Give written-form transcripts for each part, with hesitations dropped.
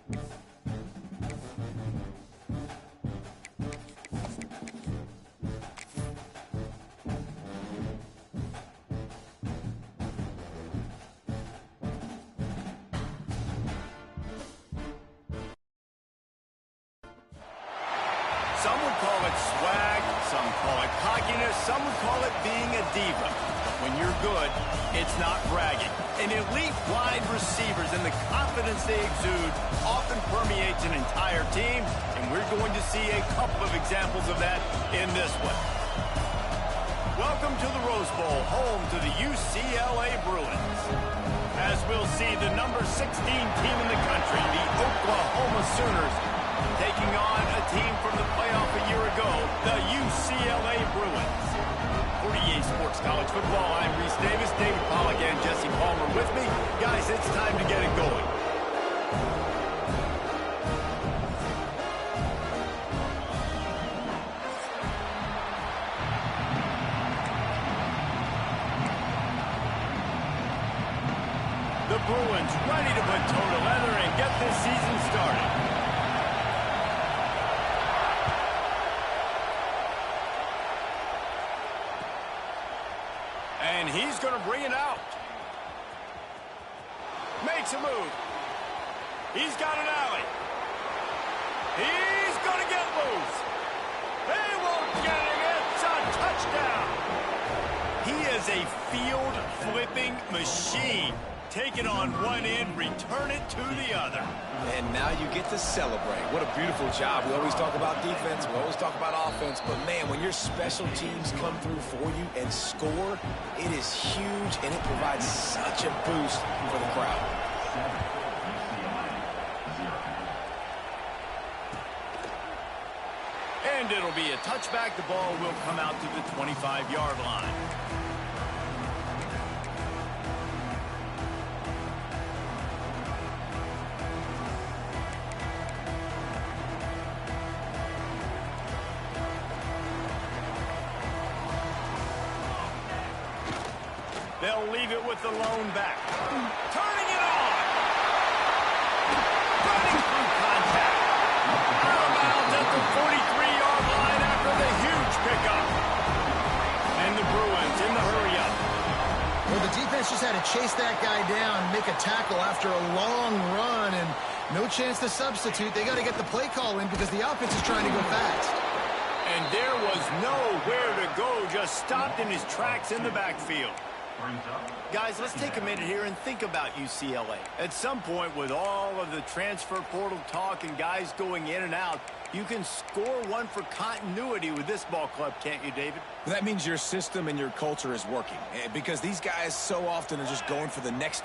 Some would call it swag, some call it cockiness, some would call it being a diva. But when you're good, it's not bragging. And elite wide receivers and the confidence they exude often permeates an entire team, and we're going to see a couple of examples of that in this one. Welcome to the Rose Bowl, home to the UCLA Bruins. As we'll see, the number 16 team in the country, the Oklahoma Sooners, taking on a team from the playoff a year ago, the UCLA Bruins. For EA Sports College Football, I'm Reese Davis, David Pollack, and Jesse Palmer with me. Guys, it's time to get it going. The Bruins ready to put toe to leather and get this season started. And he's going to bring it out. Makes a move. He's got an alley. He's going to get loose. They won't get him. It's a touchdown. He is a field-flipping machine. Take it on one end, return it to the other. And now you get to celebrate. What a beautiful job. We always talk about defense. We always talk about offense. But, man, when your special teams come through for you and score, it is huge, and it provides such a boost for the crowd. And it'll be a touchback. The ball will come out to the 25-yard line. They'll leave it with the lone back. Turning it on. Running through contact. Out of bounds at the 43-yard line after the huge pickup. And the Bruins in the hurry-up. Well, the defense just had to chase that guy down, make a tackle after a long run, and no chance to substitute. They got to get the play call in because the offense is trying to go fast. And there was nowhere to go, just stopped in his tracks in the backfield. Guys, let's take a minute here and think about UCLA. At some point, with all of the transfer portal talk and guys going in and out, you can score one for continuity with this ball club, can't you, David? That means your system and your culture is working, because these guys so often are just going for the next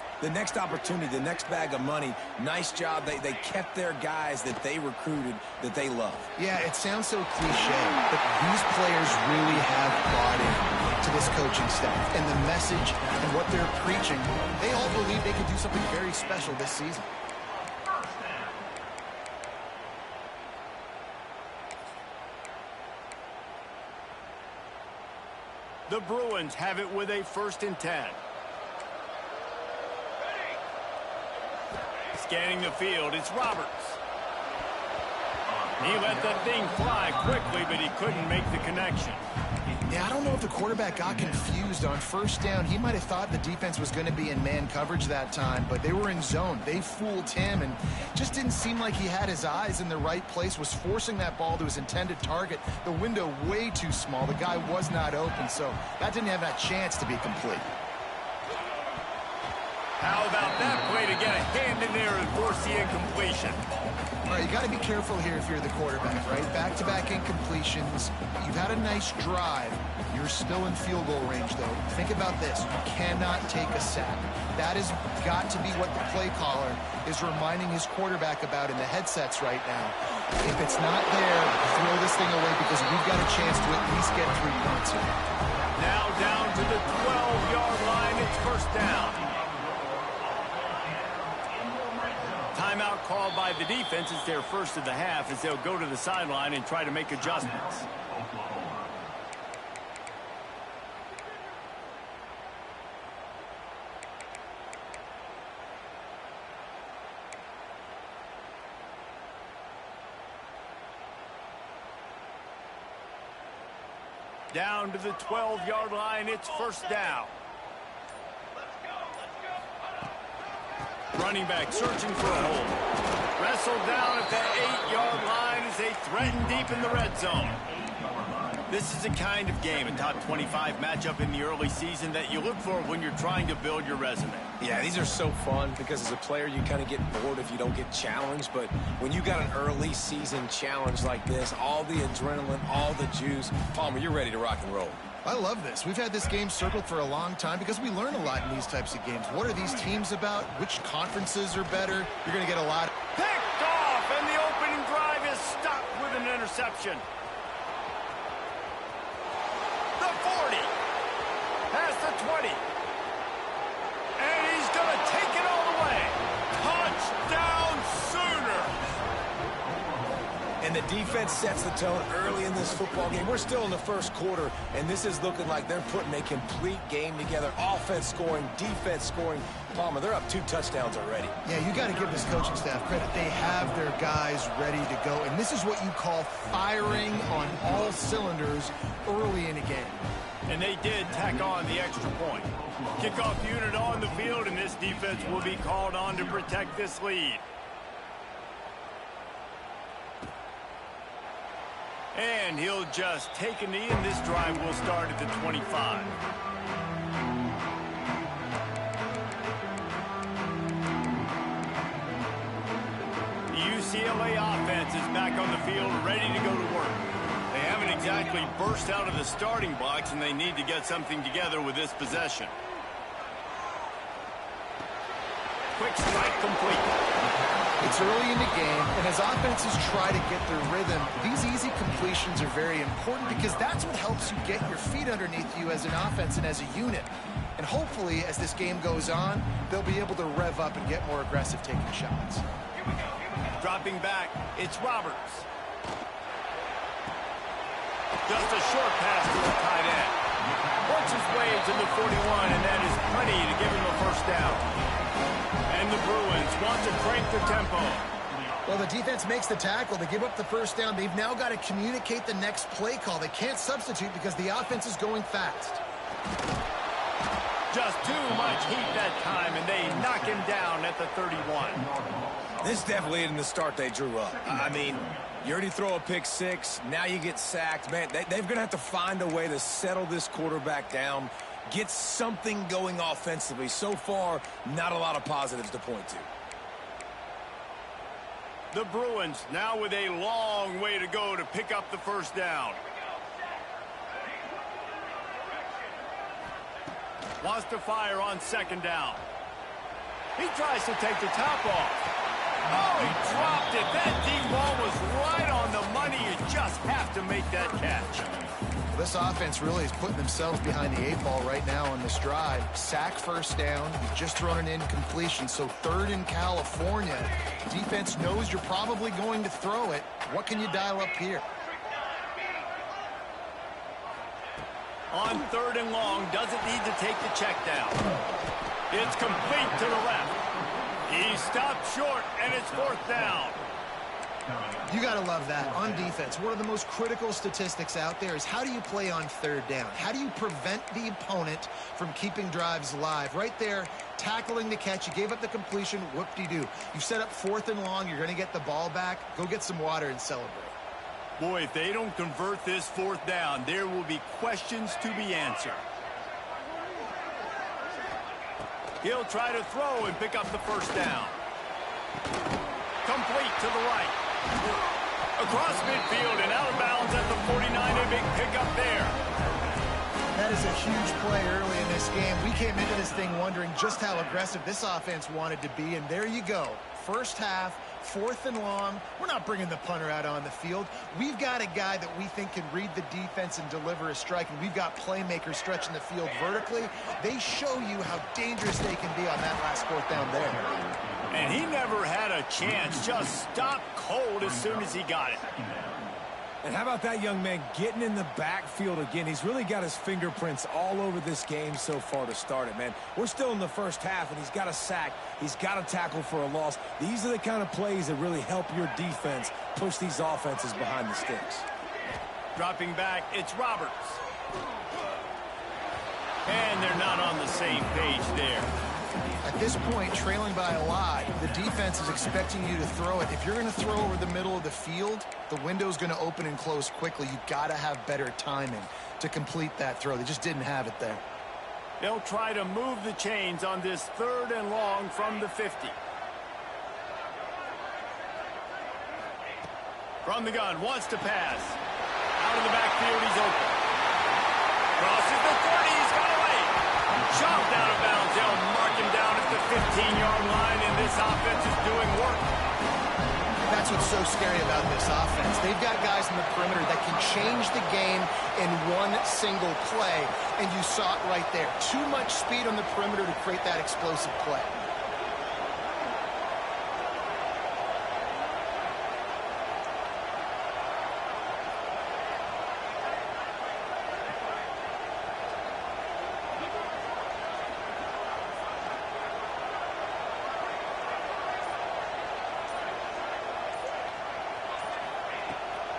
opportunity, the next bag of money. Nice job. They kept their guys that they recruited, that they love. Yeah, it sounds so cliche, but these players really have bought in to this coaching staff and the message and what they're preaching. They all believe they can do something very special this season. The Bruins have it with a 1st and 10. Scanning the field, it's Roberts. He let that thing fly quickly, but he couldn't make the connection. Yeah, I don't know if the quarterback got confused on 1st down. He might have thought the defense was going to be in man coverage that time, but they were in zone. They fooled him and just didn't seem like he had his eyes in the right place, was forcing that ball to his intended target. The window way too small. The guy was not open, so that didn't have that chance to be complete. How about that play to get a hand in there and force the incompletion? All right, you got to be careful here if you're the quarterback, right? Back-to-back incompletions. You've had a nice drive. You're still in field goal range, though. Think about this. You cannot take a sack. That has got to be what the play caller is reminding his quarterback about in the headsets right now. If it's not there, throw this thing away because we've got a chance to at least get 3 points here. Now down to the 12-yard line. It's 1st down. Timeout called by the defense. It's their 1st of the half as they'll go to the sideline and try to make adjustments. Down to the 12-yard line, it's first down. Running back searching for a hole. Wrestled down at that 8-yard line as they threaten deep in the red zone. This is the kind of game, a top 25 matchup in the early season, that you look for when you're trying to build your resume. Yeah, these are so fun because as a player, you kind of get bored if you don't get challenged. But when you got an early season challenge like this, all the adrenaline, all the juice, Palmer, you're ready to rock and roll. I love this. We've had this game circled for a long time because we learn a lot in these types of games. What are these teams about? Which conferences are better? You're going to get a lot. Picked off, and the opening drive is stopped with an interception. The 40, past the 20, and he's going to take it all the way. Touchdown Sooner. And the defense sets the tone early in this football game. We're still in the first quarter, and this is looking like they're putting a complete game together. Offense scoring, defense scoring. Palmer, they're up 2 touchdowns already. Yeah, you got to give this coaching staff credit. They have their guys ready to go, and this is what you call firing on all cylinders early in a game. And they did tack on the extra point. Kickoff unit on the field, and this defense will be called on to protect this lead. And he'll just take a knee, and this drive will start at the 25. The UCLA offense is back on the field, ready to go to work. They haven't exactly burst out of the starting blocks, and they need to get something together with this possession. Quick strike complete. It's early in the game, and as offenses try to get their rhythm, these easy completions are very important because that's what helps you get your feet underneath you as an offense and as a unit. And hopefully, as this game goes on, they'll be able to rev up and get more aggressive taking shots. Dropping back, it's Roberts. Just a short pass to the tight end. Works his way to the 41, and that is plenty to give him a first down. And the Bruins want to crank the tempo. Well, the defense makes the tackle. They give up the first down. They've now got to communicate the next play call. They can't substitute because the offense is going fast. Just too much heat that time, and they knock him down at the 31. This definitely isn't the start they drew up. I mean, you already throw a pick 6. Now you get sacked. Man, they're going to have to find a way to settle this quarterback down, get something going offensively. So far, not a lot of positives to point to. The Bruins now with a long way to go to pick up the first down. Wants to fire on second down. He tries to take the top off. Oh, he dropped it. That deep ball was right on the money. You just have to make that catch. This offense really is putting themselves behind the 8 ball right now on this drive. Sack first down. You've just thrown an incompletion, so 3rd in California. Defense knows you're probably going to throw it. What can you dial up here? On 3rd and long, doesn't need to take the check down. It's complete to the left. He stopped short, and it's 4th down. You got to love that. On defense, one of the most critical statistics out there is how do you play on 3rd down? How do you prevent the opponent from keeping drives alive? Right there, tackling the catch. You gave up the completion. Whoop-de-doo. You set up 4th and long. You're going to get the ball back. Go get some water and celebrate. Boy, if they don't convert this 4th down, there will be questions to be answered. He'll try to throw and pick up the first down. Complete to the right. Across midfield and out of bounds at the 49. A big pickup there. That is a huge play early in this game. We came into this thing wondering just how aggressive this offense wanted to be, and there you go. First half, 4th and long. We're not bringing the punter out on the field. We've got a guy that we think can read the defense and deliver a strike, and we've got playmakers stretching the field vertically. They show you how dangerous they can be on that last 4th down there. And he never had a chance. Just stopped cold as soon as he got it. And how about that young man getting in the backfield again? He's really got his fingerprints all over this game so far to start it, man. We're still in the first half, and he's got a sack. He's got a tackle for a loss. These are the kind of plays that really help your defense push these offenses behind the sticks. Dropping back, it's Roberts. And they're not on the same page there. At this point, trailing by a lot, the defense is expecting you to throw it. If you're going to throw over the middle of the field, the window's going to open and close quickly. You've got to have better timing to complete that throw. They just didn't have it there. They'll try to move the chains on this 3rd and long from the 50. From the gun, wants to pass. Out of the backfield, he's open. Crosses the 30, he's got away. Chopped out of bounds. They'll mark him down at the 15-yard line, and this offense is doing work. That's what's so scary about this offense. They've got guys in the perimeter that can change the game in one single play, and you saw it right there. Too much speed on the perimeter to create that explosive play.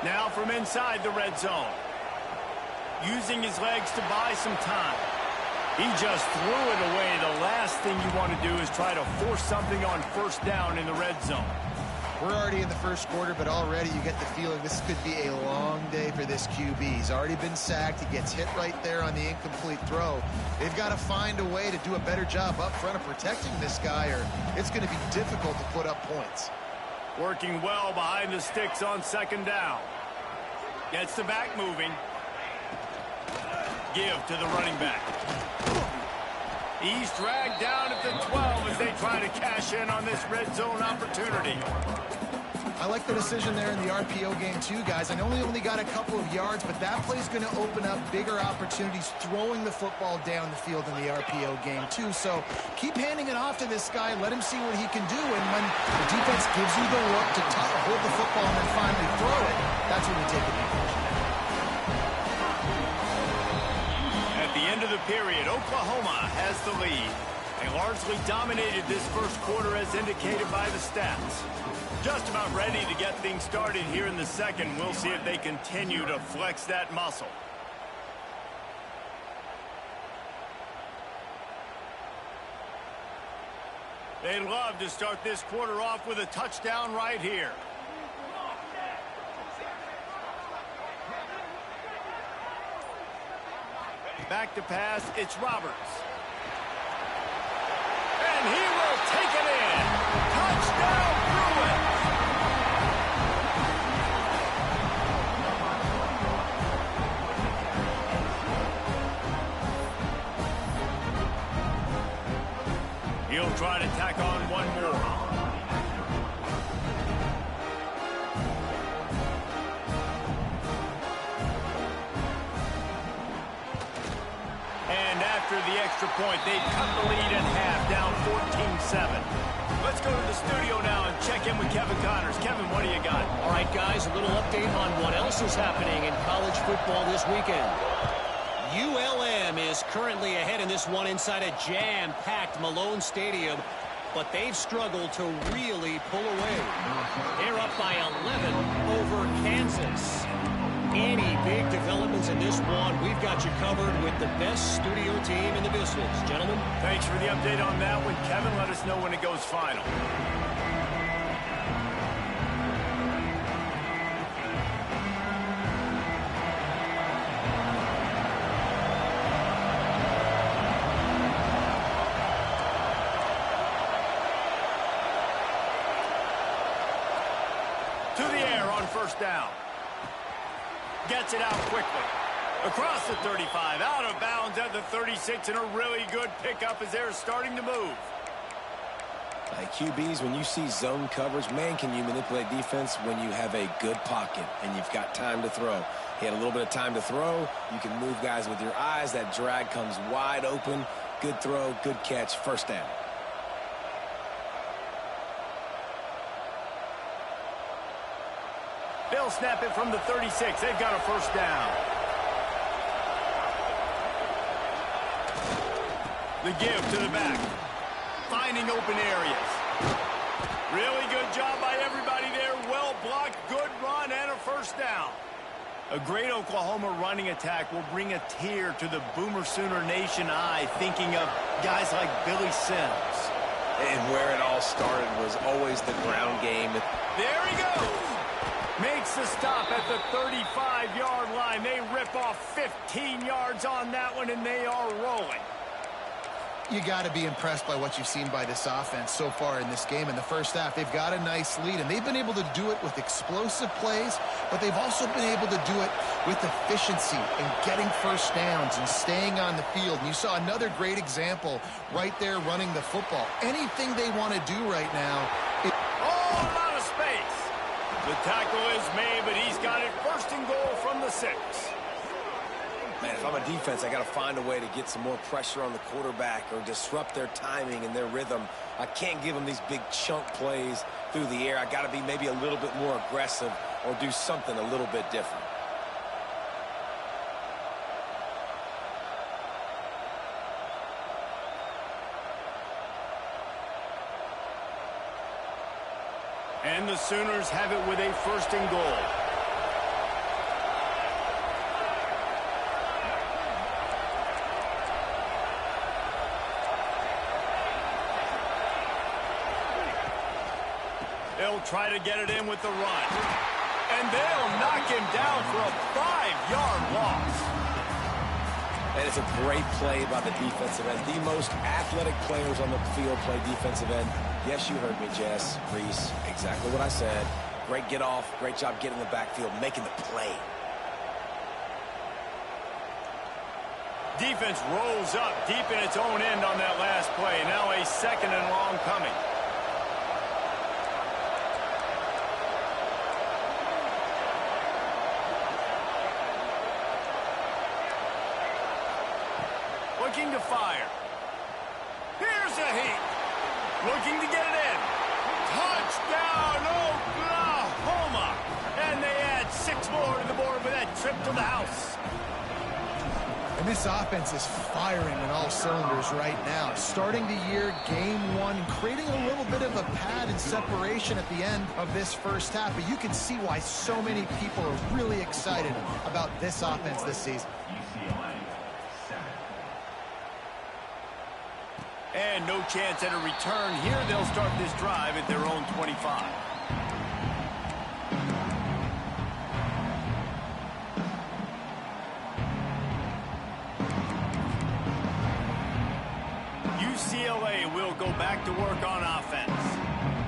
Now from inside the red zone. Using his legs to buy some time. He just threw it away. The last thing you want to do is try to force something on 1st down in the red zone. We're already in the 1st quarter, but already you get the feeling this could be a long day for this QB. He's already been sacked. He gets hit right there on the incomplete throw. They've got to find a way to do a better job up front of protecting this guy, or it's going to be difficult to put up points. Working well behind the sticks on 2nd down. Gets the back moving. Give to the running back. He's dragged down at the 12 as they try to cash in on this red zone opportunity. I like the decision there in the RPO game too, guys. I know he only got a couple of yards, but that play's going to open up bigger opportunities throwing the football down the field in the RPO game too. So keep handing it off to this guy. Let him see what he can do. And when the defense gives you the look to hold the football and then finally throw it, that's when you take advantage. At the end of the period, Oklahoma has the lead. They largely dominated this 1st quarter as indicated by the stats. Just about ready to get things started here in the 2nd. We'll see if they continue to flex that muscle. They'd love to start this quarter off with a touchdown right here. Back to pass, it's Roberts. And he will take it in. Touchdown, Bruins! He'll try to tack on one more. And after the extra point, they cut the lead in half, down 14-7. Let's go to the studio now and check in with Kevin Connors. Kevin, what do you got? All right, guys, a little update on what else is happening in college football this weekend. ULM is currently ahead in this one inside a jam-packed Malone Stadium, but they've struggled to really pull away. They're up by 11 over Kansas. Any big developments in this one, we've got you covered with the best studio team in the business. Gentlemen. Thanks for the update on that one, Kevin. Let us know when it goes final. To the air on 1st down. Gets it out quickly. Across the 35, out of bounds at the 36, and a really good pickup as they're starting to move. Like QBs, when you see zone coverage, man, can you manipulate defense when you have a good pocket and you've got time to throw. He had a little bit of time to throw. You can move guys with your eyes. That drag comes wide open. Good throw, good catch, 1st down. They'll snap it from the 36. They've got a 1st down. The give to the back. Finding open areas. Really good job by everybody there. Well blocked, good run, and a 1st down. A great Oklahoma running attack will bring a tear to the Boomer Sooner Nation eye, thinking of guys like Billy Sims. And where it all started was always the ground game. There he goes. Makes the stop at the 35-yard line. They rip off 15 yards on that one, and they are rolling. You got to be impressed by what you've seen by this offense so far in this game. In the first half, they've got a nice lead, and they've been able to do it with explosive plays, but they've also been able to do it with efficiency and getting first downs and staying on the field. And you saw another great example right there running the football. Anything they want to do right now. Oh, a lot of space. The tackle is made, but he's got it first and goal from the 6. Man, if I'm a defense, I got to find a way to get some more pressure on the quarterback or disrupt their timing and their rhythm. I can't give them these big chunk plays through the air. I got to be maybe a little bit more aggressive or do something a little bit different. And the Sooners have it with a first and goal. They'll try to get it in with the run. And they'll knock him down for a 5-yard loss. And it's a great play by the defensive end. The most athletic players on the field play defensive end. Yes, you heard me, Jess, Reese. Exactly what I said. Great get off. Great job getting in the backfield, making the play. Defense rolls up deep in its own end on that last play. Now a second and long coming. Looking to fire. Here's a heat. Looking to get it in. Touchdown, Oklahoma. And they add 6 more to the board with that trip to the house. And this offense is firing on all cylinders right now. Starting the year, game 1, creating a little bit of a pad and separation at the end of this first half. But you can see why so many people are really excited about this offense this season. And no chance at a return here. They'll start this drive at their own 25. UCLA will go back to work on offense.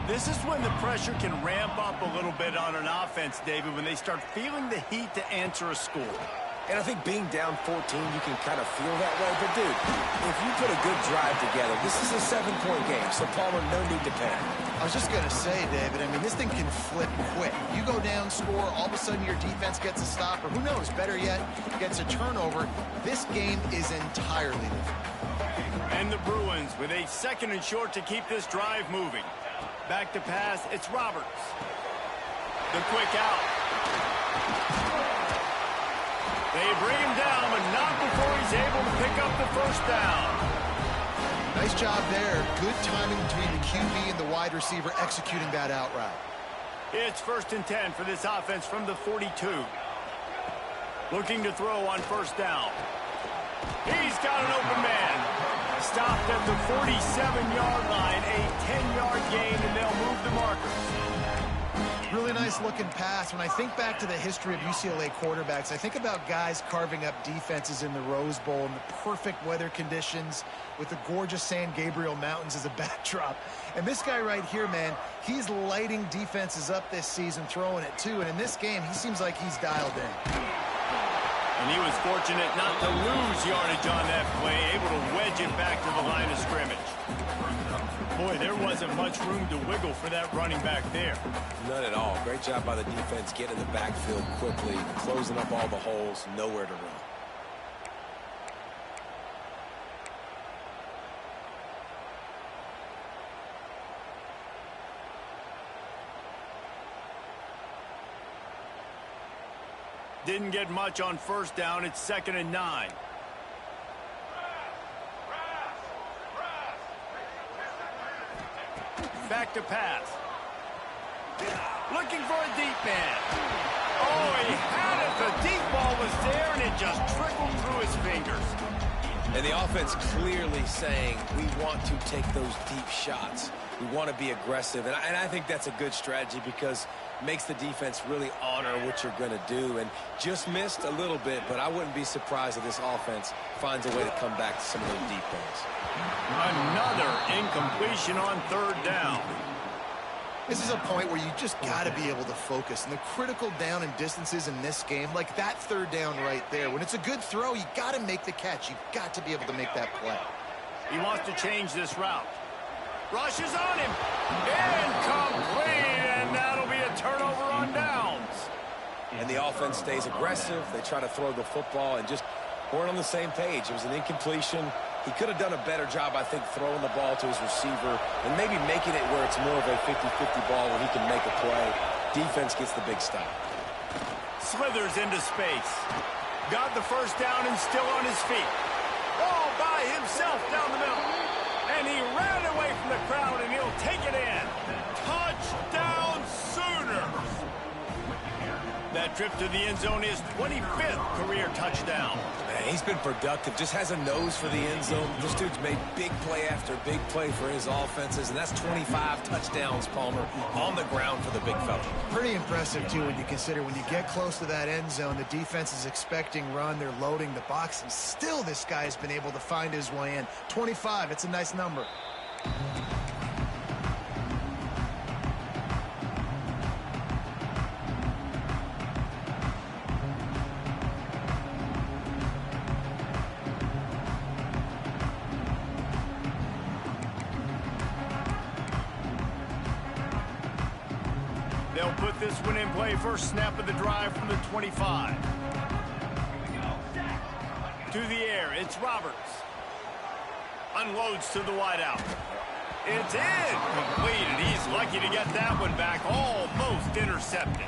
This is when the pressure can ramp up a little bit on an offense, David, when they start feeling the heat to answer a score. And I think being down 14, you can kind of feel that way. But, dude, if you put a good drive together, this is a 7-point game, so Palmer, no need to panic. I was just going to say, David, I mean, this thing can flip quick. You go down, score, all of a sudden your defense gets a stop, or who knows, better yet, gets a turnover. This game is entirely different. And the Bruins with a second and short to keep this drive moving. Back to pass, it's Roberts. The quick out. They bring him down, but not before he's able to pick up the first down. Nice job there. Good timing between the QB and the wide receiver executing that out route. It's 1st and 10 for this offense from the 42. Looking to throw on first down. He's got an open man. Stopped at the 47-yard line. A 10-yard gain, and they'll move the markers. Really nice looking pass. When I think back to the history of UCLA quarterbacks, I think about guys carving up defenses in the Rose Bowl in the perfect weather conditions with the gorgeous San Gabriel Mountains as a backdrop. And this guy right here, man, he's lighting defenses up this season, throwing it too. And in this game, he seems like he's dialed in. And he was fortunate not to lose yardage on that play, able to wedge it back to the line of scrimmage. Boy, there wasn't much room to wiggle for that running back there. None at all. Great job by the defense getting in the backfield quickly, closing up all the holes, nowhere to run. Didn't get much on first down. It's 2nd and 9. Back to pass. Looking for a deep man. Oh, he had it The deep ball was there, and it just trickled through his fingers. And the offense clearly saying, we want to take those deep shots. We want to be aggressive. And I think that's a good strategy because it makes the defense really honor what you're going to do. And just missed a little bit, but I wouldn't be surprised if this offense finds a way to come back to some of those deep balls. Another incompletion on third down. This is a point where you just got to be able to focus. And the critical down and distances in this game, like that third down right there, when it's a good throw, you got to make the catch. You've got to be able to make that play. He wants to change this route. Rushes on him. Incomplete, and that'll be a turnover on downs. And the offense stays aggressive. They try to throw the football and just weren't on the same page. It was an incompletion. He could have done a better job, I think, throwing the ball to his receiver and maybe making it where it's more of a 50-50 ball where he can make a play. Defense gets the big stop. Slithers into space. Got the first down and still on his feet. All by himself down the middle. And he ran away from the crowd, and he'll take it in. Touchdown Sooners! That trip to the end zone is 25th career touchdown. Man, he's been productive, just has a nose for the end zone. This dude's made big play after big play for his offenses, and that's 25 touchdowns, Palmer, on the ground for the big fella. Pretty impressive, too, when you consider when you get close to that end zone, the defense is expecting run, they're loading the box, and still this guy's been able to find his way in. 25, it's a nice number. They'll put this one in play. First snap of the drive from the 25. To the air, it's Roberts. Unloads to the wideout. It's incomplete, and he's lucky to get that one back. Almost intercepted.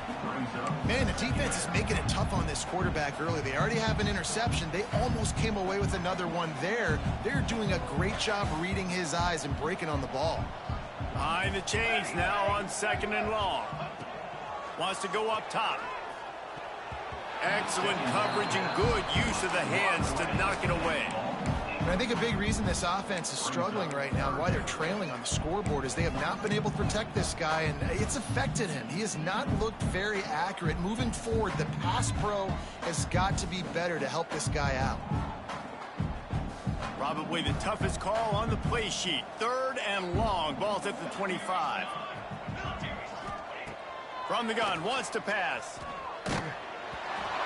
Man, the defense is making it tough on this quarterback early. They already have an interception. They almost came away with another one there. They're doing a great job reading his eyes and breaking on the ball. Behind the chains now on 2nd and long. Wants to go up top. Excellent coverage and good use of the hands to knock it away. And I think a big reason this offense is struggling right now and why they're trailing on the scoreboard is they have not been able to protect this guy, and it's affected him. He has not looked very accurate. Moving forward, the pass pro has got to be better to help this guy out. Probably the toughest call on the play sheet. 3rd and long. Ball's at the 25. From the gun, wants to pass.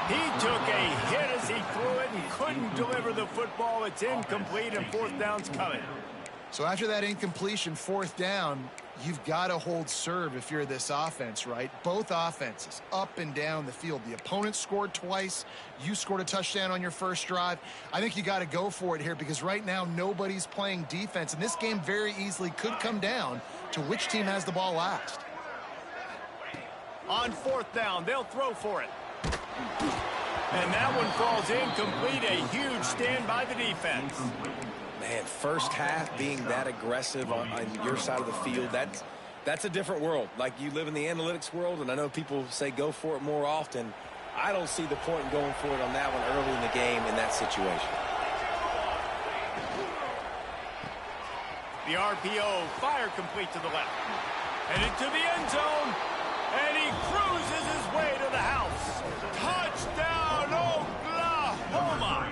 He took a hit as he threw it and couldn't deliver the football. It's incomplete, and 4th down's coming. So after that incompletion, 4th down, you've got to hold serve if you're this offense, right? Both offenses up and down the field. The opponent scored twice. You scored a touchdown on your first drive. I think you got to go for it here because right now nobody's playing defense, and this game very easily could come down to which team has the ball last. On 4th down, they'll throw for it. And that one falls incomplete. A huge stand by the defense. Man, first half being that aggressive on your side of the field, that's a different world. Like, you live in the analytics world, and I know people say go for it more often. I don't see the point in going for it on that one early in the game in that situation. The RPO, fire complete to the left. Headed to the end zone. And he cruises his way to the house. Touchdown, Oklahoma!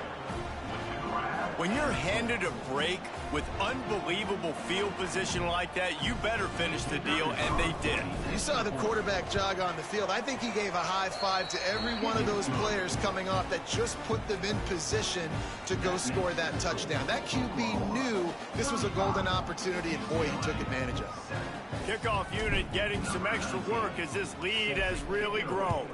When you're handed a break with unbelievable field position like that, you better finish the deal, and they did. You saw the quarterback jog on the field. I think he gave a high five to every one of those players coming off that just put them in position to go score that touchdown. That QB knew this was a golden opportunity, and boy, he took advantage of it. Kickoff unit getting some extra work as this lead has really grown.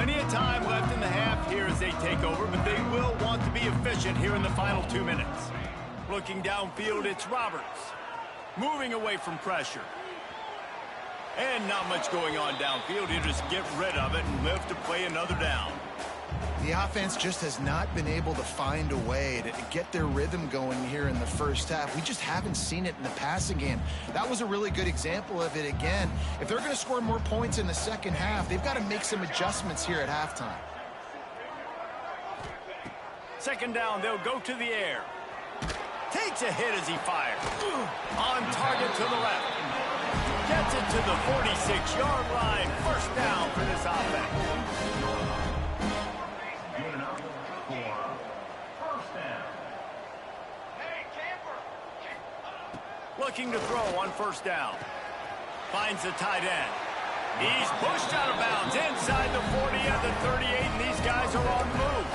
Plenty of time left in the half here as they take over, but they will want to be efficient here in the final 2 minutes. Looking downfield, it's Roberts. Moving away from pressure. And not much going on downfield. You just get rid of it and live to play another down. The offense just has not been able to find a way to get their rhythm going here in the first half. We just haven't seen it in the passing game. That was a really good example of it again. If they're going to score more points in the second half, they've got to make some adjustments here at halftime. Second down, they'll go to the air. Takes a hit as he fires. On target to the left. Gets it to the 46-yard line. First down for this offense. Looking to throw on first down. Finds the tight end. He's pushed out of bounds inside the 40 at the 38, and these guys are on the move.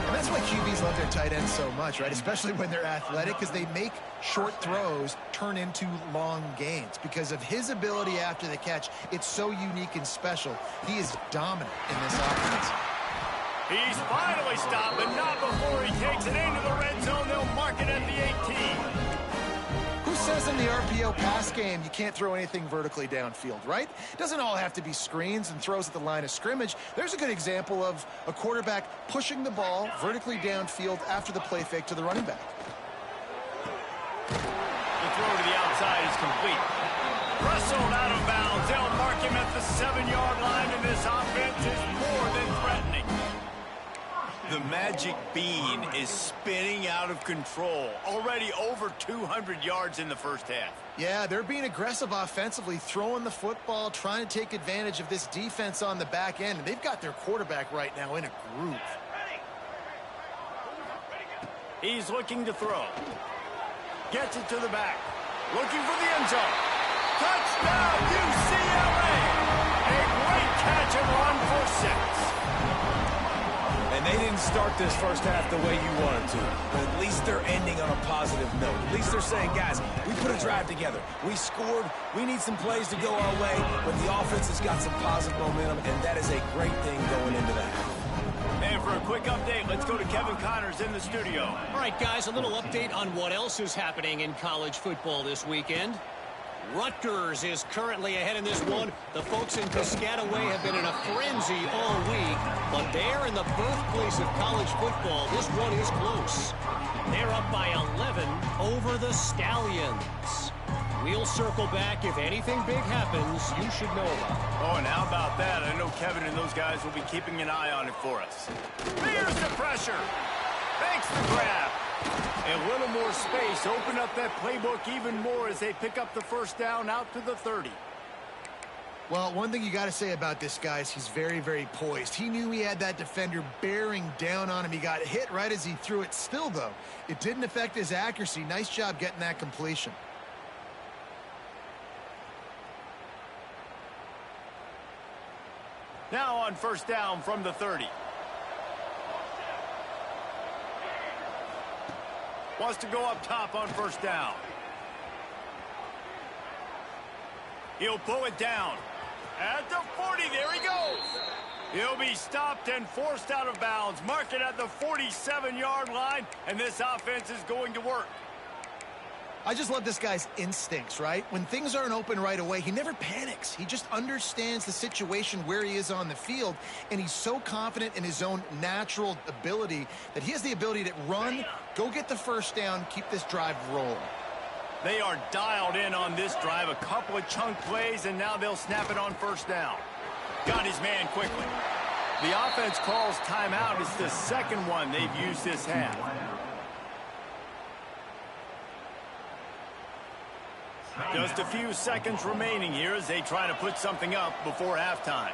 And that's why QBs love their tight ends so much, right? Especially when they're athletic, because they make short throws turn into long gains. Because of his ability after the catch, it's so unique and special. He is dominant in this offense. He's finally stopped, but not before he takes it into the red zone. They'll mark it at the 18. Who says in the RPO pass game you can't throw anything vertically downfield, right? It doesn't all have to be screens and throws at the line of scrimmage. There's a good example of a quarterback pushing the ball vertically downfield after the play fake to the running back. The throw to the outside is complete. Wrestled out of bounds. They'll mark him at the 7-yard line, and this offense is more than threatening. The magic bean is spinning out of control. Already over 200 yards in the first half. Yeah, they're being aggressive offensively, throwing the football, trying to take advantage of this defense on the back end. And they've got their quarterback right now in a groove. He's looking to throw. Gets it to the back. Looking for the end zone. Touchdown, UCLA! A great catch and run for 6. And they didn't start this first half the way you wanted to. But at least they're ending on a positive note. At least they're saying, guys, we put a drive together. We scored. We need some plays to go our way. But the offense has got some positive momentum, and that is a great thing going into the half. And for a quick update, let's go to Kevin Connors in the studio. All right, guys, a little update on what else is happening in college football this weekend. Rutgers is currently ahead in this one. The folks in Piscataway have been in a frenzy all week, but they're in the birthplace of college football. This one is close. They're up by 11 over the Stallions. We'll circle back. If anything big happens, you should know about it. Oh, and how about that? I know Kevin and those guys will be keeping an eye on it for us. Here's the pressure. Makes the grab. A little more space. Open up that playbook even more as they pick up the first down out to the 30. Well, one thing you got to say about this guy is he's very, very poised. He knew he had that defender bearing down on him. He got hit right as he threw it. Still, though, it didn't affect his accuracy. Nice job getting that completion. Now on first down from the 30. Wants to go up top on first down. He'll pull it down. At the 40, there he goes. He'll be stopped and forced out of bounds. Mark it at the 47-yard line, and this offense is going to work. I just love this guy's instincts, right? When things aren't open right away, he never panics. He just understands the situation where he is on the field, and he's so confident in his own natural ability that he has the ability to run, go get the first down, keep this drive rolling. They are dialed in on this drive. A couple of chunk plays, and now they'll snap it on first down. Got his man quickly. The offense calls timeout. It's the second one they've used this half. Just a few seconds remaining here as they try to put something up before halftime.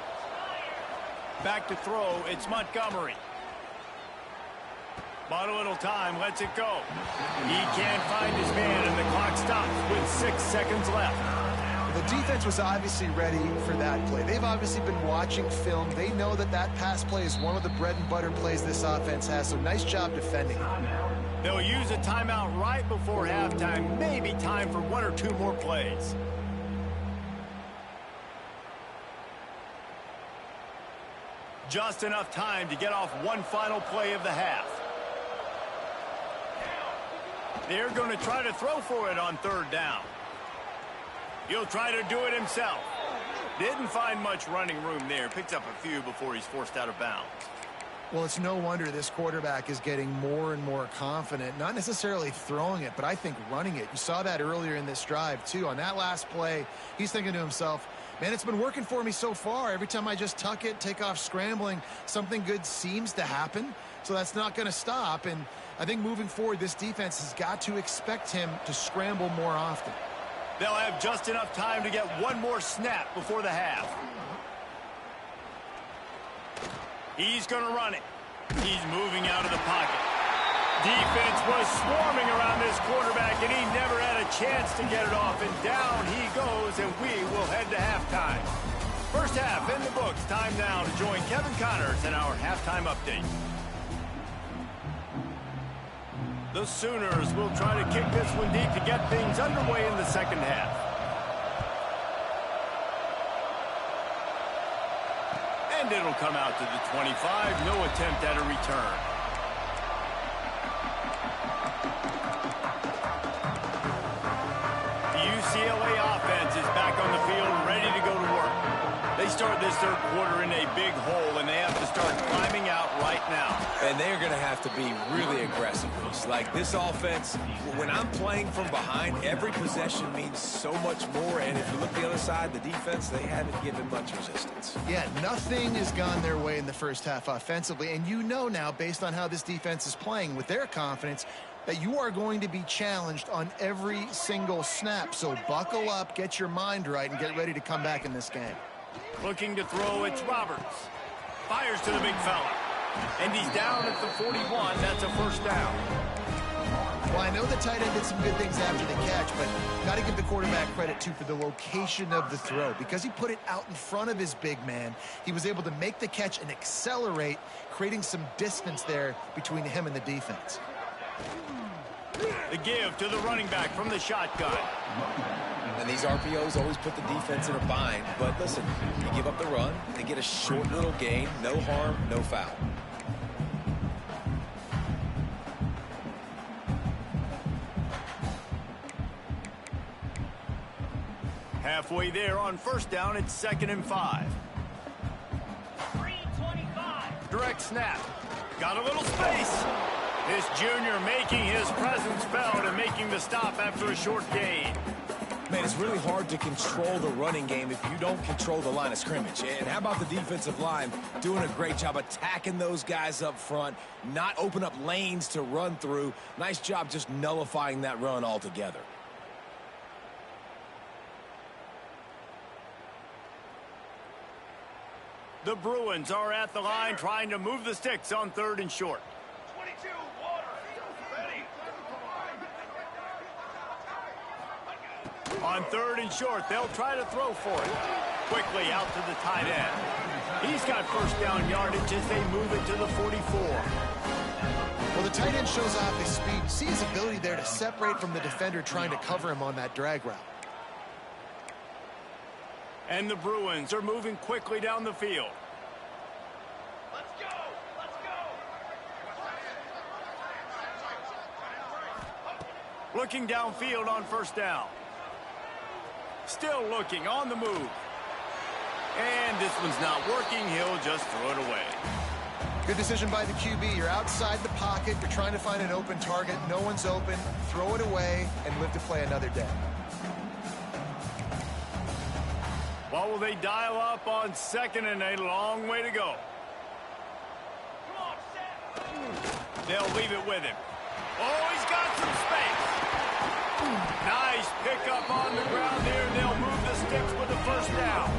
Back to throw, it's Montgomery. Bought a little time, lets it go. He can't find his man, and the clock stops with 6 seconds left. The defense was obviously ready for that play. They've obviously been watching film. They know that that pass play is one of the bread and butter plays this offense has, so nice job defending. They'll use a timeout right before halftime. Maybe time for 1 or 2 more plays. Just enough time to get off one final play of the half. They're going to try to throw for it on third down. He'll try to do it himself. Didn't find much running room there. Picked up a few before he's forced out of bounds. Well, it's no wonder this quarterback is getting more and more confident, not necessarily throwing it, but I think running it. You saw that earlier in this drive, too. On that last play, he's thinking to himself, man, it's been working for me so far. Every time I just tuck it, take off scrambling, something good seems to happen. So that's not going to stop. And I think moving forward, this defense has got to expect him to scramble more often. They'll have just enough time to get one more snap before the half. He's going to run it. He's moving out of the pocket. Defense was swarming around this quarterback, and he never had a chance to get it off. And down he goes, and we will head to halftime. First half in the books. Time now to join Kevin Connors in our halftime update. The Sooners will try to kick this one deep to get things underway in the second half. And it'll come out to the 25. No attempt at a return. The UCLA offense is back on the field, ready to go to work. They start this third quarter in a big hole, and they have to start climbing out right now. And they're going to have to be really aggressive. Like this offense, when I'm playing from behind, every possession means so much more. And if you look the other side, the defense, they haven't given much resistance. Yeah, nothing has gone their way in the first half offensively. And you know now, based on how this defense is playing with their confidence, that you are going to be challenged on every single snap. So buckle up, get your mind right, and get ready to come back in this game. Looking to throw, it's Roberts. Fires to the big fella. And he's down at the 41. That's a first down. Well, I know the tight end did some good things after the catch, but got to give the quarterback credit, too, for the location of the throw. Because he put it out in front of his big man, he was able to make the catch and accelerate, creating some distance there between him and the defense. The give to the running back from the shotgun. And these RPOs always put the defense in a bind. But listen, you give up the run, they get a short little gain, no harm, no foul. Halfway there on first down, it's 2nd and 5. 3:25. Direct snap. Got a little space. This junior making his presence felt and making the stop after a short gain. Man, it's really hard to control the running game if you don't control the line of scrimmage. And how about the defensive line doing a great job attacking those guys up front, not open up lanes to run through. Nice job just nullifying that run altogether. The Bruins are at the line trying to move the sticks on 3rd and short. 22, water, ready. On 3rd and short, they'll try to throw for it. Quickly out to the tight end. He's got first down yardage as they move it to the 44. Well, the tight end shows off his speed. See his ability there to separate from the defender trying to cover him on that drag route. And the Bruins are moving quickly down the field. Let's go, let's go. Looking downfield on first down. Still looking on the move. And this one's not working. He'll just throw it away. Good decision by the QB. You're outside the pocket. You're trying to find an open target. No one's open. Throw it away and live to play another day. What will they dial up on 2nd and a long way to go? Come on, set. They'll leave it with him. Oh, he's got some space. Nice pickup on the ground there. They'll move the sticks with the first down.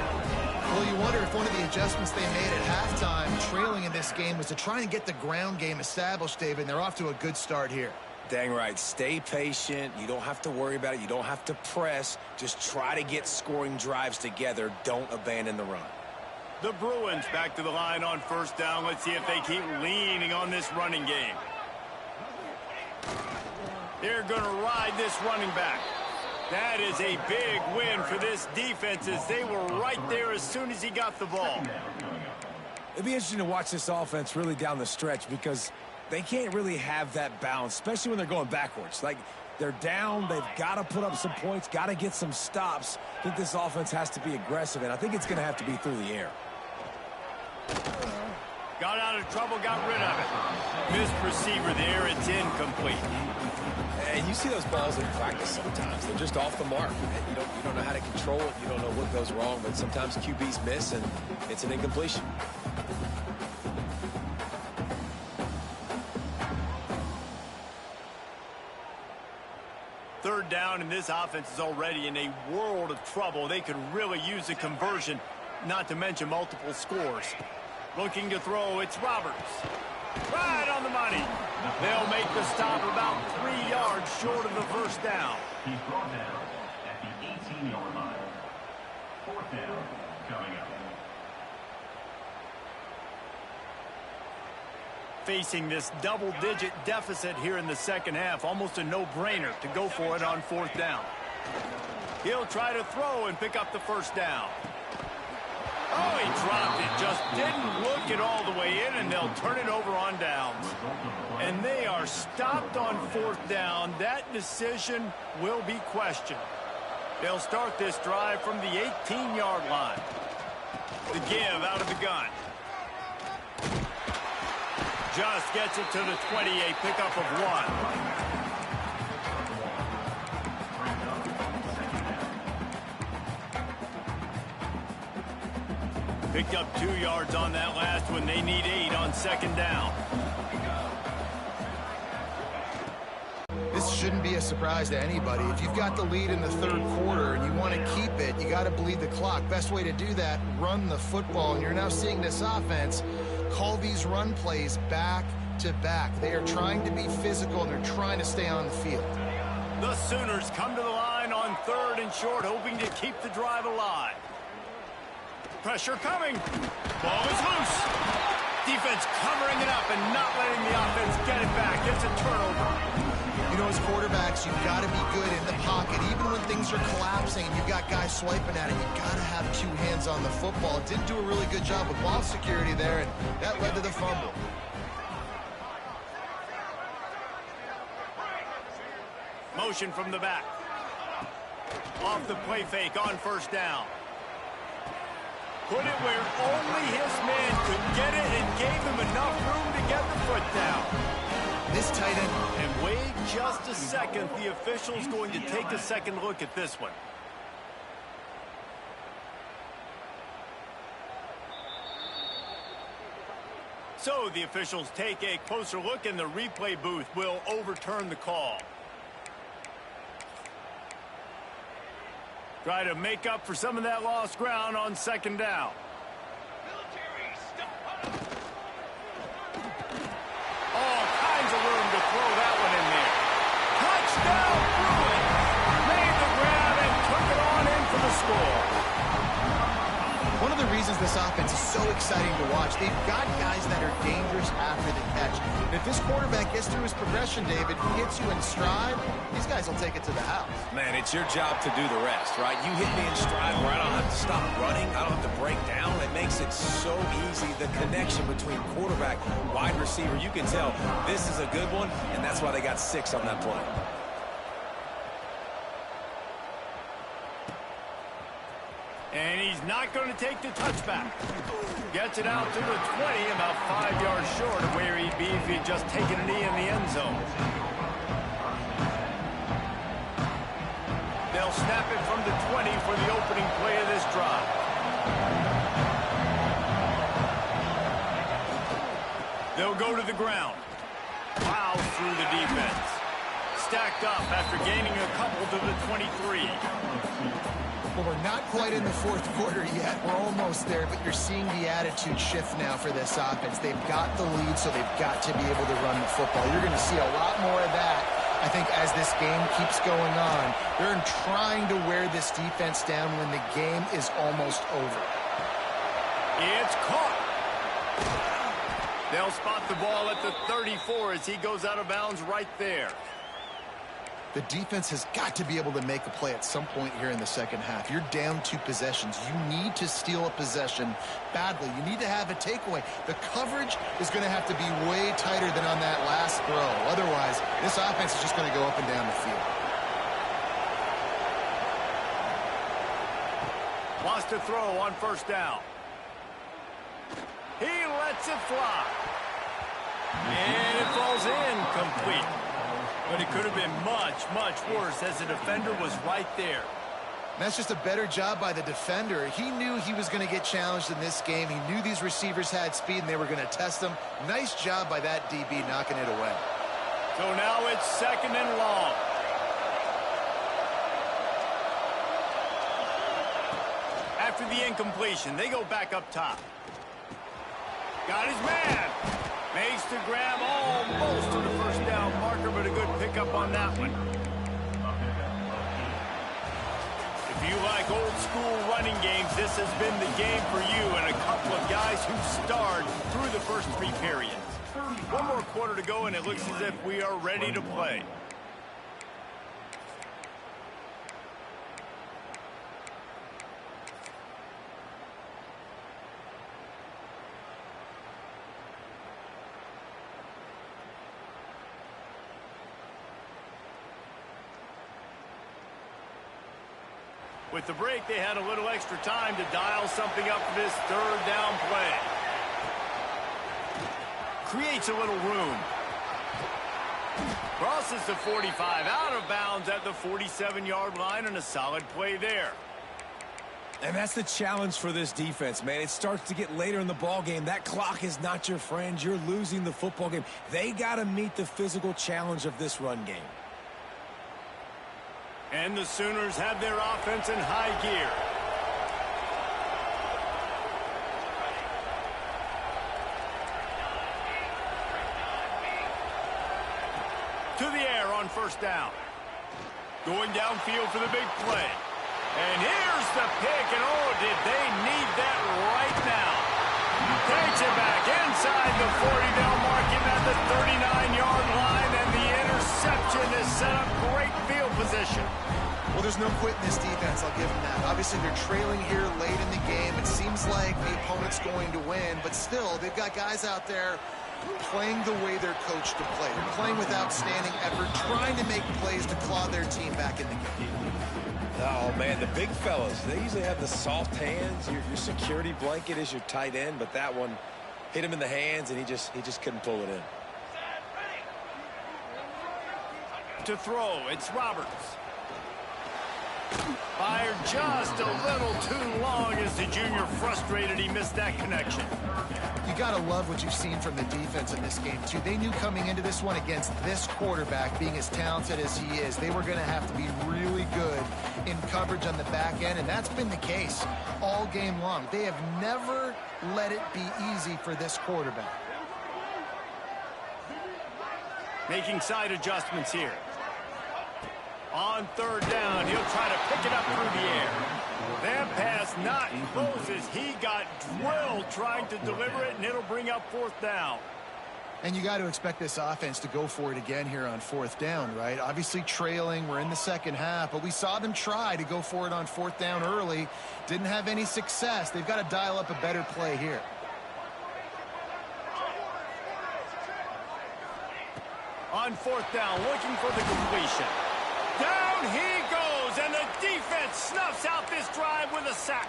Well, you wonder if one of the adjustments they made at halftime, trailing in this game, was to try and get the ground game established, David, and they're off to a good start here. Dang right. Stay patient. You don't have to worry about it. You don't have to press. Just try to get scoring drives together. Don't abandon the run. The Bruins back to the line on first down. Let's see if they keep leaning on this running game. They're going to ride this running back. That is a big win for this defense as they were right there as soon as he got the ball. It'd be interesting to watch this offense really down the stretch because they can't really have that balance, especially when they're going backwards. Like, they're down, they've got to put up some points, got to get some stops. I think this offense has to be aggressive, and I think it's going to have to be through the air. Got out of trouble, got rid of it. Missed receiver there, it's incomplete. And you see those balls in practice sometimes. They're just off the mark. You don't know how to control it. You don't know what goes wrong, but sometimes QBs miss, and it's an incompletion. Third down, and this offense is already in a world of trouble. They could really use a conversion, not to mention multiple scores. Looking to throw, it's Roberts. Right on the money. They'll make the stop about 3 yards short of the first down. He's brought down at the 18-yard line. Fourth down coming up. Facing this double-digit deficit here in the second half, almost a no-brainer to go for it on fourth down. He'll try to throw and pick up the first down. Oh, he dropped it. Just didn't look it all the way in, and they'll turn it over on downs. And they are stopped on fourth down. That decision will be questioned. They'll start this drive from the 18-yard line. The give out of the gun. Just gets it to the 28, pickup of 1. Picked up 2 yards on that last one. They need 8 on second down. This shouldn't be a surprise to anybody. If you've got the lead in the third quarter and you want to keep it, you got to bleed the clock. Best way to do that, run the football. And you're now seeing this offense call these run plays back to back. They are trying to be physical, and they're trying to stay on the field. The Sooners come to the line on third and short, hoping to keep the drive alive. Pressure coming. Ball is loose. Defense covering it up and not letting the offense get it back. It's a turnover. You know, as quarterbacks, you've got to be good in the pocket. Even when things are collapsing and you've got guys swiping at it, you've got to have 2 hands on the football. Didn't do a really good job with ball security there, and that led to the fumble. Motion from the back. Off the play fake on first down. Put it where only his man could get it and gave him enough room to get the foot down. This tight end. And wait just a second. The official's going to take a second look at this one. So the officials take a closer look, and the replay booth will overturn the call. Try to make up for some of that lost ground on second down. All kinds of room to throw that one in there. Touchdown, Bruin! Made the grab and took it on in for the score. One of the reasons this offense is so exciting to watch, they've got guys that are dangerous after the catch. And if this quarterback gets through his progression, David, gets you in stride, these guys will take it to the house. Man, it's your job to do the rest, right? You hit me in stride where I don't have to stop running. I don't have to break down. It makes it so easy. The connection between quarterback, wide receiver, you can tell this is a good one, and that's why they got 6 on that play. And he's not going to take the touchback. Gets it out to the 20, about 5 yards short of where he'd be if he'd just taken a knee in the end zone. They'll snap it from the 20 for the opening play of this drive. They'll go to the ground. Plows through the defense. Stacked up after gaining a couple to the 23. Well, we're not quite in the fourth quarter yet. We're almost there, but you're seeing the attitude shift now for this offense. They've got the lead, so they've got to be able to run the football. You're going to see a lot more of that, I think, as this game keeps going on. They're trying to wear this defense down when the game is almost over. It's caught. They'll spot the ball at the 34 as he goes out of bounds right there. The defense has got to be able to make a play at some point here in the second half. You're down 2 possessions. You need to steal a possession badly. You need to have a takeaway. The coverage is going to have to be way tighter than on that last throw. Otherwise, this offense is just going to go up and down the field. Wants to throw on first down. He lets it fly. And it falls in complete. But it could have been much, much worse as the defender was right there. That's just a better job by the defender. He knew he was going to get challenged in this game. He knew these receivers had speed and they were going to test him. Nice job by that DB knocking it away. So now it's 2nd and long. After the incompletion, they go back up top. Got his man. Makes the grab almost to the first down marker, but a good pickup on that one. If you like old school running games, this has been the game for you and a couple of guys who starred through the first 3 periods. 1 more quarter to go, and it looks as if we are ready to play. With the break, they had a little extra time to dial something up for this 3rd down play. Creates a little room. Crosses the 45, out of bounds at the 47-yard line, and a solid play there. And that's the challenge for this defense, man. It starts to get later in the ball game. That clock is not your friend. You're losing the football game. They got to meet the physical challenge of this run game. And the Sooners have their offense in high gear. To the air on first down. Going downfield for the big play. And here's the pick, and oh, did they need that right now. Takes it back inside the 40-down mark, in at the 39-yard line, and the interception is set up great field position. Well, there's no quitting this defense, I'll give them that. Obviously, they're trailing here late in the game. It seems like the opponent's going to win, but still, they've got guys out there playing the way they're coached to play. They're playing with outstanding effort, trying to make plays to claw their team back in the game. Oh, man, the big fellas, they usually have the soft hands. Your security blanket is your tight end, but that one hit him in the hands, and he just couldn't pull it in. To throw, it's Roberts. Fired just a little too long as the junior frustrated he missed that connection. You got to love what you've seen from the defense in this game, too. They knew coming into this one against this quarterback, being as talented as he is, they were going to have to be really good in coverage on the back end, and that's been the case all game long. They have never let it be easy for this quarterback. Making side adjustments here. On 3rd down, he'll try to pick it up through the air. That pass not close as he got drilled trying to deliver it, and it'll bring up 4th down. And you got to expect this offense to go for it again here on 4th down, right? Obviously trailing, we're in the second half, but we saw them try to go for it on 4th down early. Didn't have any success. They've got to dial up a better play here. On 4th down, looking for the completion. Down he goes, and the defense snuffs out this drive with a sack.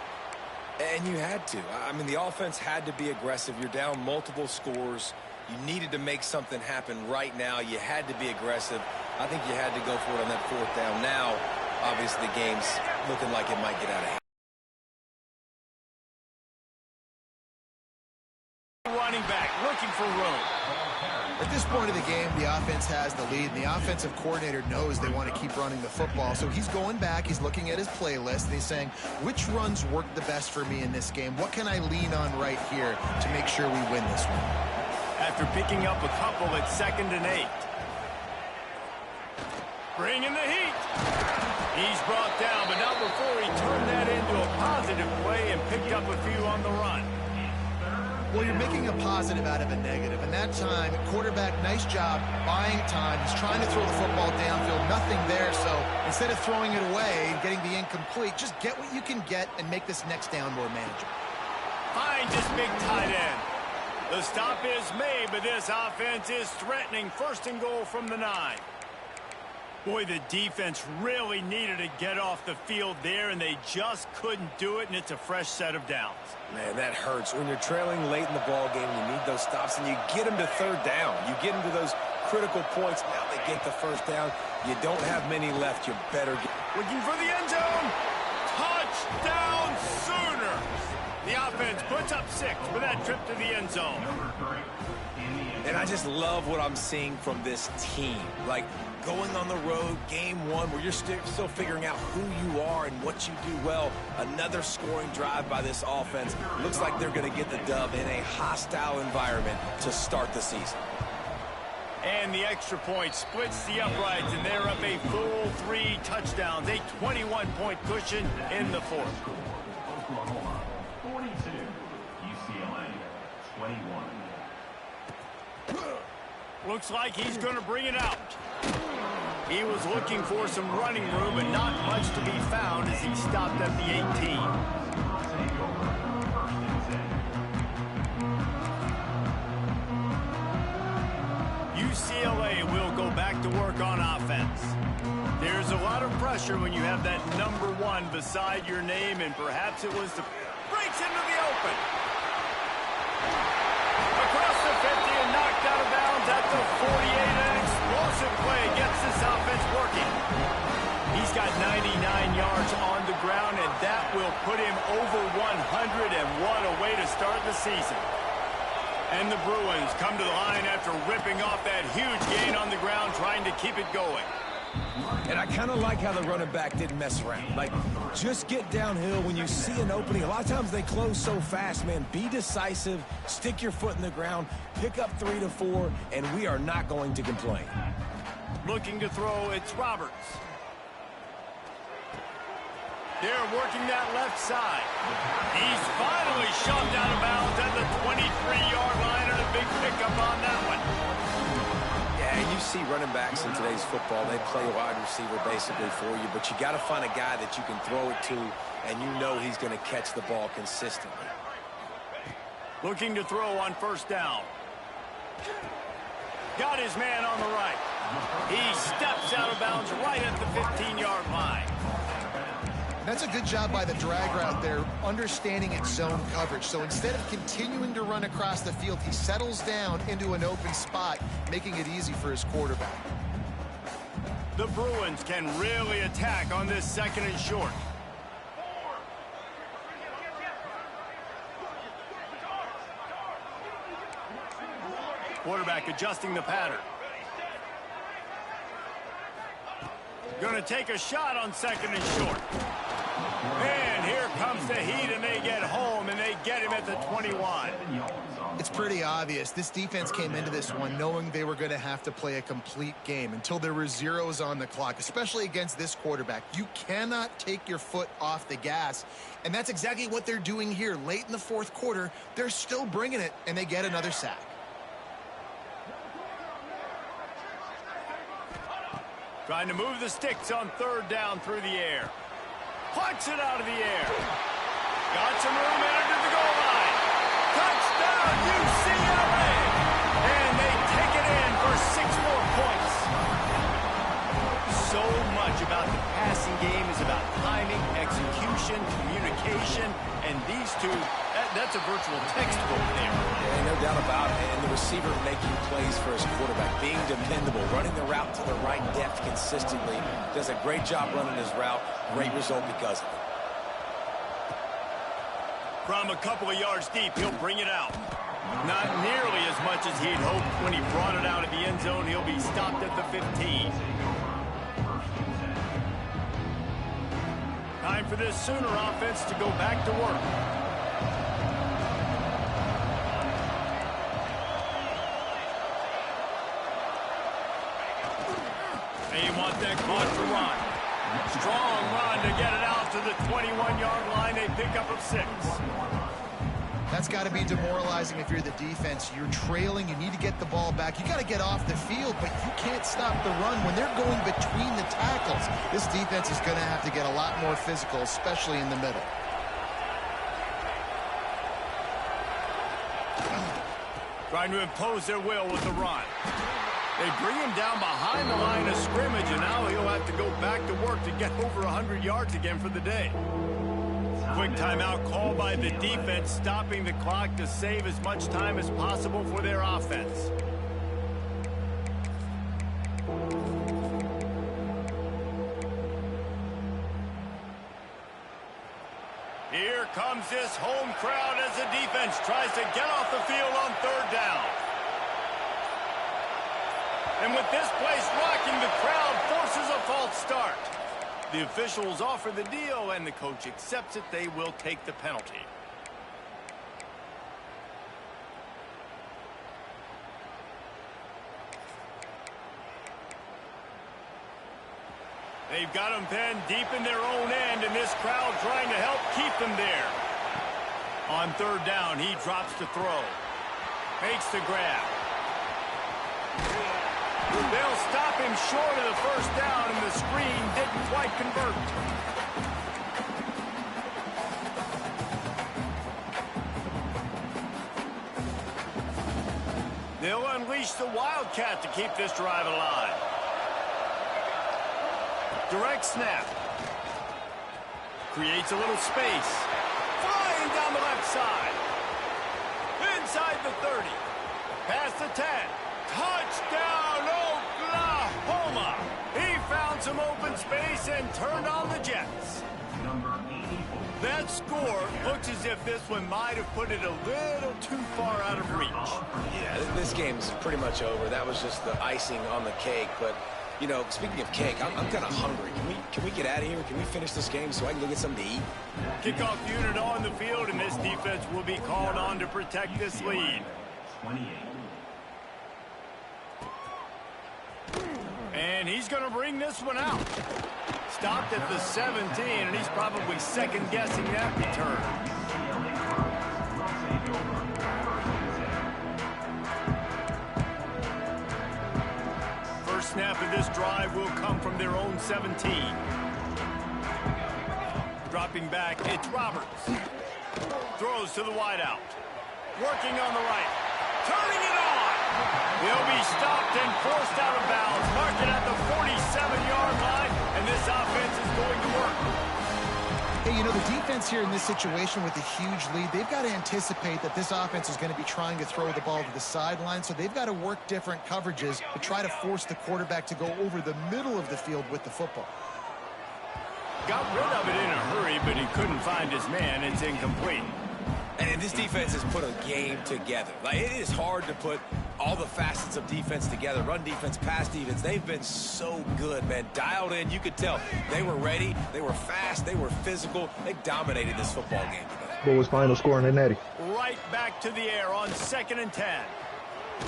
And you had to. I mean, the offense had to be aggressive. You're down multiple scores. You needed to make something happen right now. You had to be aggressive. I think you had to go for it on that 4th down. Now, obviously, the game's looking like it might get out of hand. Running back, looking for room. At this point of the game, the offense has the lead, and the offensive coordinator knows they want to keep running the football. So he's going back, he's looking at his playlist, and he's saying, which runs work the best for me in this game? What can I lean on right here to make sure we win this one? After picking up a couple, it's 2nd and 8. Bringing the heat. He's brought down, but not before he turned that into a positive play and picked up a few on the run. Well, you're making a positive out of a negative, and that time, quarterback, nice job buying time. He's trying to throw the football downfield, nothing there, so instead of throwing it away and getting the incomplete, just get what you can get and make this next down more manageable. Finds his big tight end. The stop is made, but this offense is threatening. First and goal from the 9. Boy, the defense really needed to get off the field there, and they just couldn't do it, and it's a fresh set of downs. Man, that hurts. When you're trailing late in the ball game, you need those stops, and you get them to third down. You get them to those critical points. Now they get the first down. You don't have many left. You better get... Looking for the end zone. Touchdown Sooners. The offense puts up 6 for that trip to the end zone. And I just love what I'm seeing from this team. Like, going on the road, game 1, where you're still figuring out who you are and what you do well. Another scoring drive by this offense. Looks like they're going to get the dub in a hostile environment to start the season. And the extra point splits the uprights, and they're up a full 3 touchdowns. A 21-point cushion in the 4th. Oklahoma, 42. UCLA, 21. Looks like he's going to bring it out. He was looking for some running room, but not much to be found as he stopped at the 18. UCLA will go back to work on offense. There's a lot of pressure when you have that number 1 beside your name, and perhaps it was the breaks into the open. Across the 50 and knocked out of bounds at the 48. An explosive play gets this offense working. He's got 99 yards on the ground, and that will put him over 100, and what a way to start the season. And the Bruins come to the line after ripping off that huge gain on the ground, trying to keep it going. And I kind of like how the running back didn't mess around. Like, just get downhill when you see an opening. A lot of times they close so fast, man. Be decisive, stick your foot in the ground, pick up 3 to 4, and we are not going to complain. Looking to throw, it's Roberts. They're working that left side. He's finally shoved out of bounds at the 23-yard line, and a big pickup on that one. Yeah, you see running backs in today's football, they play wide receiver basically for you, but you got to find a guy that you can throw it to, and you know he's going to catch the ball consistently. Looking to throw on first down. Got his man on the right. He steps out of bounds right at the 15-yard line. That's a good job by the drag route there, understanding its zone coverage. So instead of continuing to run across the field, he settles down into an open spot, making it easy for his quarterback. The Bruins can really attack on this 2nd and short. Quarterback adjusting the pattern. Going to take a shot on 2nd and short. And here comes the heat, and they get home, and they get him at the 21. It's pretty obvious. This defense came into this one knowing they were going to have to play a complete game until there were zeros on the clock, especially against this quarterback. You cannot take your foot off the gas, and that's exactly what they're doing here. Late in the 4th quarter, they're still bringing it, and they get another sack. Trying to move the sticks on 3rd down through the air. Punts it out of the air. Got some room into the goal line. Touchdown, UCLA! And they take it in for 6 more points. So much about the passing game is about timing, execution, communication, and these two, that's a virtual textbook there. Yeah, no doubt about it. And the receiver making plays for his quarterback, being dependable, running the route to the right depth consistently. Does a great job running his route. Great result because of it. From a couple of yards deep, he'll bring it out. Not nearly as much as he'd hoped when he brought it out of the end zone. He'll be stopped at the 15. Time for this Sooner offense to go back to work. They want that clock to run. Strong run to get it out to the 21-yard line. They pick up of 6. That's That's got to be demoralizing if you're the defense. You're trailing. You need to get the ball back. You got to get off the field, but you can't stop the run. When they're going between the tackles, this defense is going to have to get a lot more physical, especially in the middle. Trying to impose their will with the run. They bring him down behind the line of scrimmage, and now he'll have to go back to work to get over 100 yards again for the day. Quick timeout called by the defense, stopping the clock to save as much time as possible for their offense. Here comes this home crowd as the defense tries to get off the field on third down. And with this place rocking, the crowd forces a false start. The officials offer the deal, and the coach accepts it. They will take the penalty. They've got them pinned deep in their own end, and this crowd trying to help keep them there. On third down, he drops to throw. Makes the grab. They'll stop him short of the first down, and the screen didn't quite convert. They'll unleash the Wildcat to keep this drive alive. Direct snap. Creates a little space. Flying down the left side. Inside the 30. Past the 10. Touchdown, Oklahoma! He found some open space and turned on the Jets. Number 84. That score looks as if this one might have put it a little too far out of reach. Yeah, this game's pretty much over. That was just the icing on the cake. But, you know, speaking of cake, I'm kind of hungry. Can we get out of here? Can we finish this game so I can go get something to eat? Kickoff unit on the field, and this defense will be called on to protect this lead. 28. And he's going to bring this one out. Stopped at the 17, and he's probably second-guessing that return. First snap of this drive will come from their own 17. Dropping back, it's Roberts. Throws to the wideout. Working on the right. Turning it on. They'll be stopped and forced out of bounds. Mark it at the 47-yard line, and this offense is going to work. Hey, you know, the defense here in this situation with a huge lead, they've got to anticipate that this offense is going to be trying to throw the ball to the sideline, so they've got to work different coverages to try to force the quarterback to go over the middle of the field with the football. Got rid of it in a hurry, but he couldn't find his man. It's incomplete. And this defense has put a game together. Like, it is hard to put all the facets of defense together. Run defense, pass defense. They've been so good, man. Dialed in. You could tell they were ready. They were fast. They were physical. They dominated this football game today. What was final score in the Natty? Right back to the air on 2nd and 10.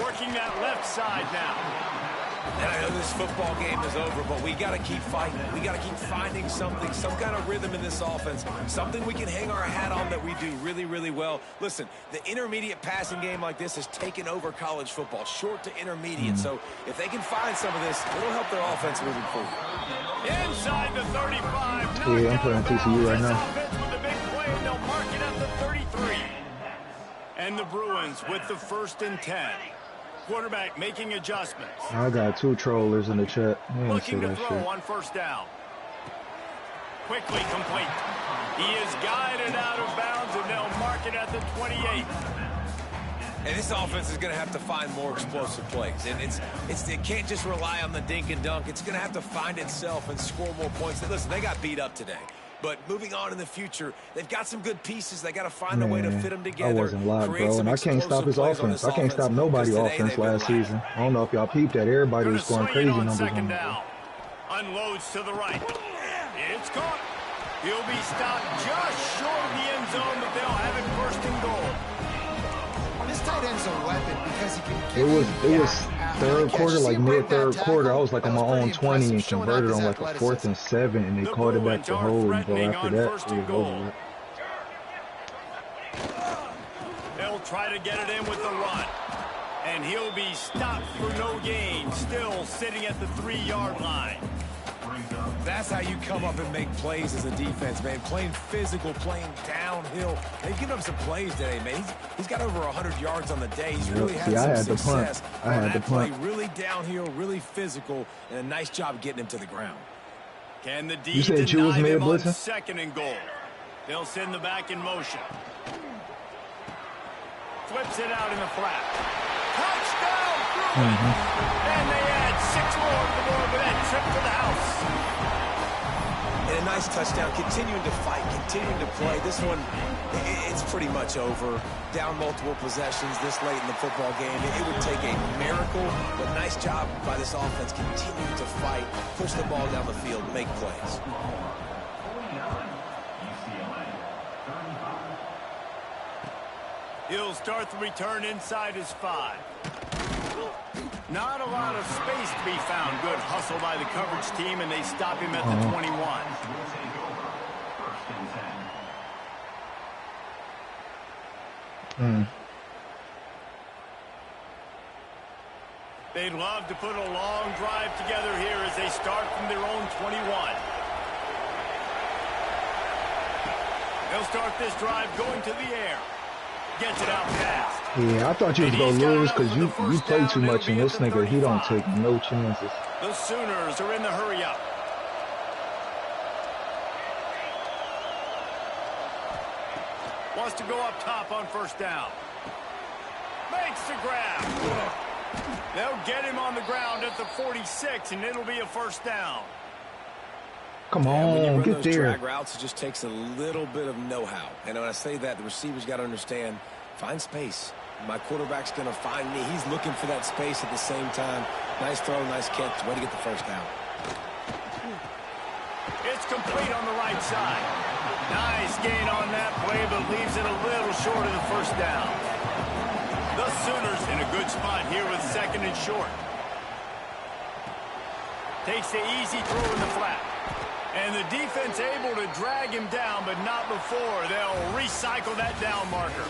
Working that left side now. And I know this football game is over, but we got to keep fighting. We got to keep finding something, some kind of rhythm in this offense, something we can hang our hat on that we do really, really well. Listen, the intermediate passing game like this has taken over college football, short to intermediate. So if they can find some of this, it'll help their offense moving forward. Inside the 35. Yeah, I'm playing TCU right now. With a big play, and they'll mark it at the 33. And the Bruins with the 1st and 10. Quarterback making adjustments. I got 2 trollers in the chat. Looking to throw on 1st down. Quickly complete. He is guided out of bounds, and they'll mark it at the 28. And this offense is going to have to find more explosive plays. And it can't just rely on the dink and dunk. It's going to have to find itself and score more points. And listen, they got beat up today. But moving on in the future, they've got some good pieces. They got to find a way to fit them together. I wasn't locked, bro, and I can't stop his offense. I can't stop nobody's offense last season. I don't know if y'all peeped that. Everybody was scoring crazy numbers on him. Unloads to the right. It's caught. He'll be stopped just short of the end zone, but they'll have it 1st and goal. This tight end's a weapon because he can. It was third quarter, like mid-third quarter. I was like on my own 20 and converted on like a 4th and 7, and they called it back to hold. But after that, it was over. They'll try to get it in with the run. And he'll be stopped for no gain, still sitting at the 3-yard line. That's how you come up and make plays as a defense, man. Playing physical, playing downhill. They've given him some plays today, man. He's got over 100 yards on the day. He's really had some success. I had the punt. Really downhill, really physical, and a nice job getting him to the ground. Can the D deny him on 2nd and goal? They'll send the back in motion. Flips it out in the flat. Touchdown! And they add 6 more to the board with that trip to the house. And a nice touchdown, continuing to fight, continuing to play. This one, it's pretty much over. Down multiple possessions this late in the football game. It would take a miracle, but nice job by this offense continuing to fight, push the ball down the field, make plays. He'll start the return inside his 5. Not a lot of space to be found. Good hustle by the coverage team, and they stop him at the 21. They'd love to put a long drive together here as they start from their own 21. They'll start this drive going to the air. Gets it out fast. Yeah, I thought you was going to lose because you play too much, and this nigga, he don't take no chances. The Sooners are in the hurry-up. Wants to go up top on 1st down. Makes the grab. They'll get him on the ground at the 46, and it'll be a 1st down. Come on, get there. Drag routes, it just takes a little bit of know-how. And when I say that, the receivers got to understand, find space. My quarterback's going to find me. He's looking for that space at the same time. Nice throw, nice catch. Way to get the 1st down. It's complete on the right side. Nice gain on that play, but leaves it a little short of the 1st down. The Sooners in a good spot here with 2nd and short. Takes the easy throw in the flat. And the defense able to drag him down, but not before. They'll recycle that down marker.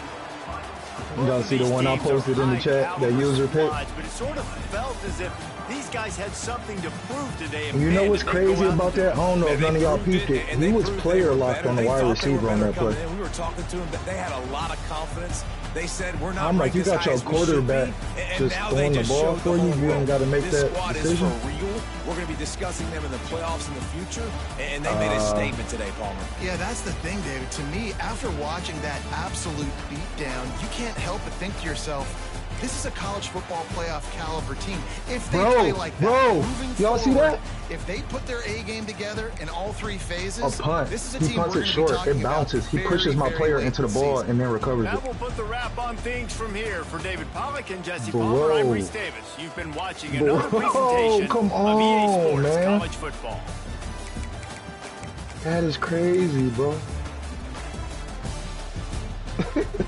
You guys see the one I posted in the chat, that user pick? But it sort of felt as if these guys had something to prove today. And you know what's crazy about that? I don't know if none of y'all peeped it. He was player locked on the wide receiver on that play. We were talking to him, but they had a lot of confidence. They said, we're not. I'm like, you got your quarterback just throwing the ball for you. You ain't got to make that decision. We're going to be discussing them in the playoffs in the future, and they made a statement today, Palmer. Yeah, that's the thing, David. To me, after watching that absolute beatdown, you can't help but think to yourself, this is a college football playoff caliber team. If they play like that, moving y'all see that? If they put their A game together in all 3 phases, a punt. this is a he team punts it short. It bounces. He pushes my player into the ball and then recovers it. That will put the wrap on things from here for David Pollack and Jesse Palmer. I'm Reese Davis. You've been watching another presentation come of on, EA Sports man. College Football. That is crazy, bro.